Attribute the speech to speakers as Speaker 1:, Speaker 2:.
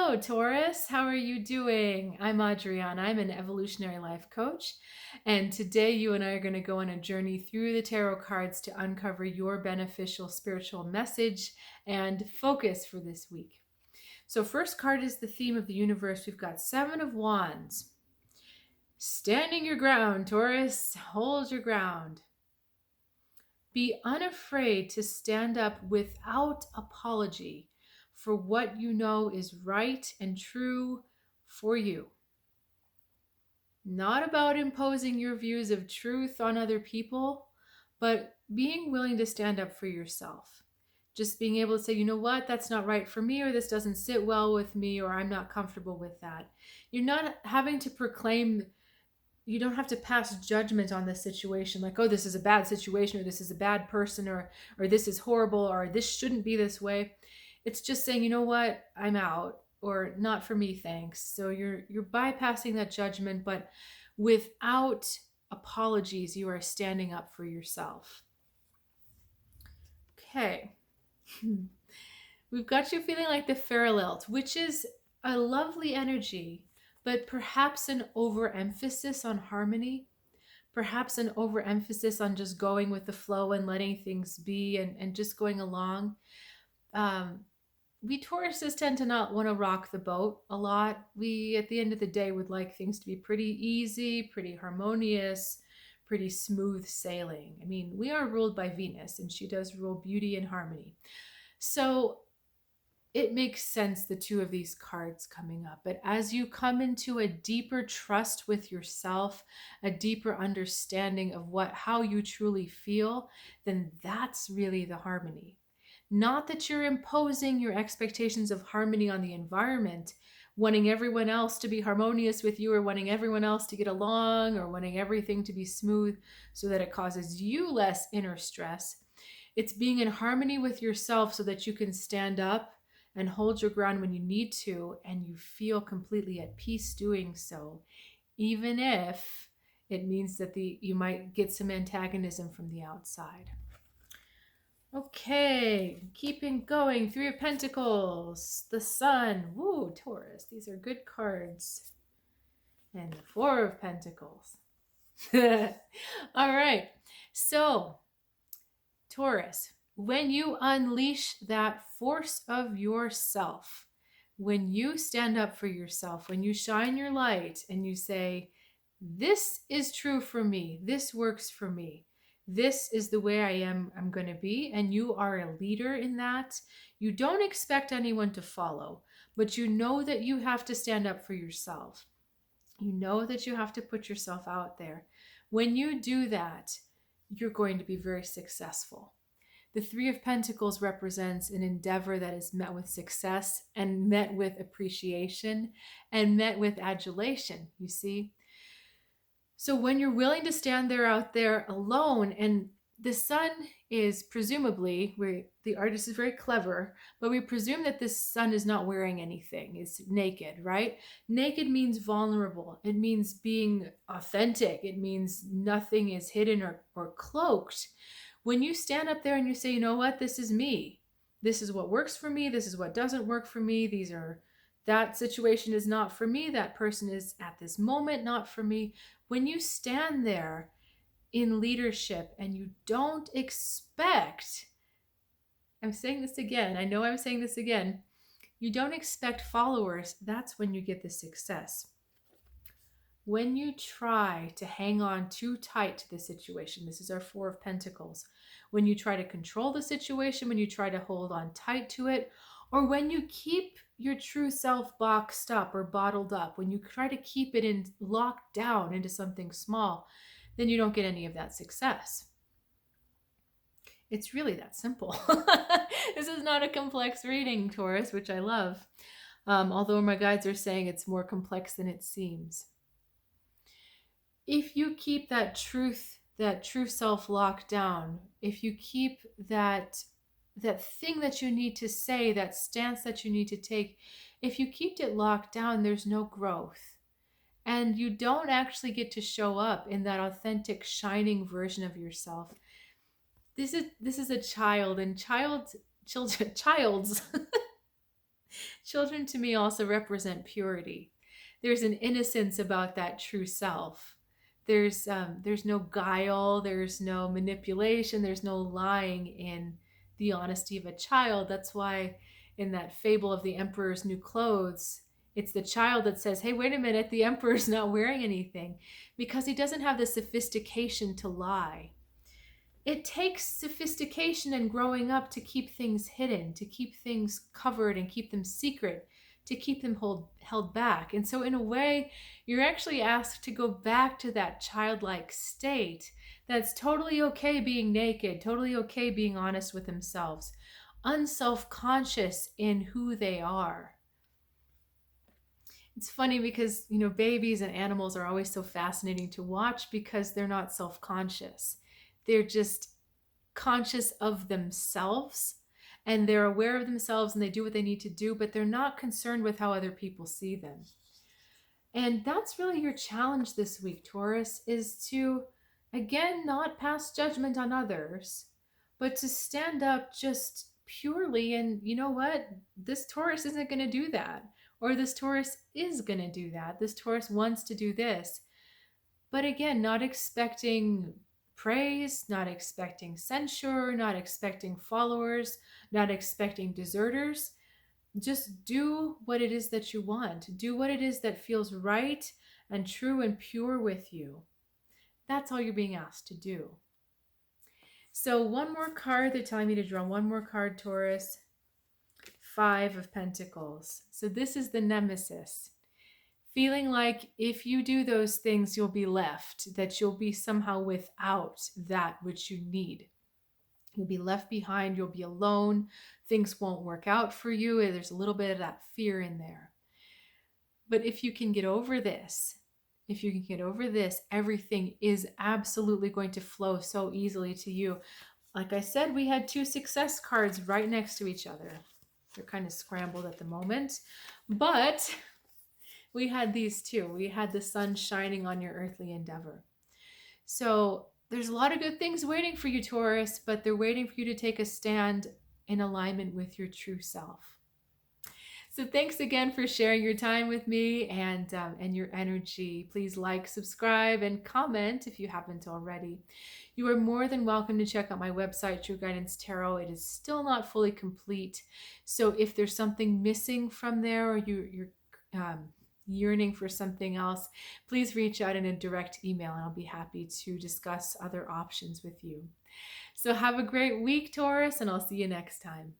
Speaker 1: Hello, Taurus. How are you doing? I'm Adriana. I'm an Evolutionary Life Coach. And today you and I are going to go on a journey through the tarot cards to uncover your beneficial spiritual message and focus for this week. So first card is the theme of the universe. We've got Seven of Wands. Standing your ground, Taurus. Hold your ground. Be unafraid to stand up without apology for what you know is right and true for you. Not about imposing your views of truth on other people, but being willing to stand up for yourself. Just being able to say, you know what, that's not right for me, or this doesn't sit well with me, or I'm not comfortable with that. You're not having to proclaim, you don't have to pass judgment on the situation like, oh, this is a bad situation, or this is a bad person, or this is horrible, or this shouldn't be this way. It's just saying, you know what, I'm out, or not for me, thanks. So you're bypassing that judgment, but without apologies, you are standing up for yourself. Okay. We've got you feeling like the Feralilt, which is a lovely energy, but perhaps an overemphasis on harmony, perhaps an overemphasis on just going with the flow and letting things be and just going along. We Tauruses tend to not want to rock the boat a lot. We, at the end of the day, would like things to be pretty easy, pretty harmonious, pretty smooth sailing. I mean, we are ruled by Venus, and she does rule beauty and harmony. So it makes sense, the two of these cards coming up. But as you come into a deeper trust with yourself, a deeper understanding of how you truly feel, then that's really the harmony. Not that you're imposing your expectations of harmony on the environment, wanting everyone else to be harmonious with you, or wanting everyone else to get along, or wanting everything to be smooth so that it causes you less inner stress. It's being in harmony with yourself so that you can stand up and hold your ground when you need to, and you feel completely at peace doing so, even if it means that you might get some antagonism from the outside. Okay, keeping going. Three of Pentacles, the Sun. Woo, Taurus, these are good cards. And the Four of Pentacles. All right, so Taurus, when you unleash that force of yourself, when you stand up for yourself, when you shine your light and you say, this is true for me, this works for me, this is the way I'm going to be, and you are a leader in that. You don't expect anyone to follow, but you know that you have to stand up for yourself. You know that you have to put yourself out there. When you do that, you're going to be very successful. The Three of Pentacles represents an endeavor that is met with success and met with appreciation and met with adulation, you see? So when you're willing to stand there out there alone, and the Sun is presumably, the artist is very clever, but we presume that this Sun is not wearing anything, is naked, right? Naked means vulnerable. It means being authentic. It means nothing is hidden or cloaked. When you stand up there and you say, you know what, this is me. This is what works for me. This is what doesn't work for me. That situation is not for me. That person is at this moment not for me. When you stand there in leadership and you don't expect, I'm saying this again, I know I'm saying this again, you don't expect followers, that's when you get the success. When you try to hang on too tight to the situation, this is our Four of Pentacles, when you try to control the situation, when you try to hold on tight to it, or when you keep your true self boxed up or bottled up, when you try to keep it locked down into something small, then you don't get any of that success. It's really that simple. This is not a complex reading, Taurus, which I love. Although my guides are saying it's more complex than it seems. If you keep that true self locked down, if you keep that thing that you need to say, that stance that you need to take, if you keep it locked down, there's no growth. And you don't actually get to show up in that authentic, shining version of yourself. This is a child, and child's Children to me also represent purity. There's an innocence about that true self. There's no guile, there's no manipulation, there's no lying in the honesty of a child. That's why in that fable of the emperor's new clothes, it's the child that says, hey, wait a minute, the emperor's not wearing anything, because he doesn't have the sophistication to lie. It takes sophistication and growing up to keep things hidden, to keep things covered and keep them secret, to keep them held back. And so in a way, you're actually asked to go back to that childlike state that's totally okay being naked, totally okay being honest with themselves, unself-conscious in who they are. It's funny because, babies and animals are always so fascinating to watch because they're not self-conscious. They're just conscious of themselves and they're aware of themselves and they do what they need to do, but they're not concerned with how other people see them. And that's really your challenge this week, Taurus, is to, again, not pass judgment on others, but to stand up just purely. And you know what? This Taurus isn't going to do that. Or this Taurus is going to do that. This Taurus wants to do this. But again, not expecting praise, not expecting censure, not expecting followers, not expecting deserters. Just do what it is that you want. Do what it is that feels right and true and pure with you. That's all you're being asked to do. So one more card, they're telling me to draw one more card, Taurus. 5 of Pentacles. So this is the nemesis. Feeling like if you do those things, you'll be left, that you'll be somehow without that which you need. You'll be left behind, you'll be alone, things won't work out for you. There's a little bit of that fear in there. But if you can get over this, everything is absolutely going to flow so easily to you. Like I said, we had 2 success cards right next to each other. They're kind of scrambled at the moment, but we had these 2. We had the sun shining on your earthly endeavor. So there's a lot of good things waiting for you, Taurus, but they're waiting for you to take a stand in alignment with your true self. So thanks again for sharing your time with me and your energy. Please like, subscribe, and comment if you haven't already. You are more than welcome to check out my website, True Guidance Tarot. It is still not fully complete. So if there's something missing from there or you're yearning for something else, please reach out in a direct email and I'll be happy to discuss other options with you. So have a great week, Taurus, and I'll see you next time.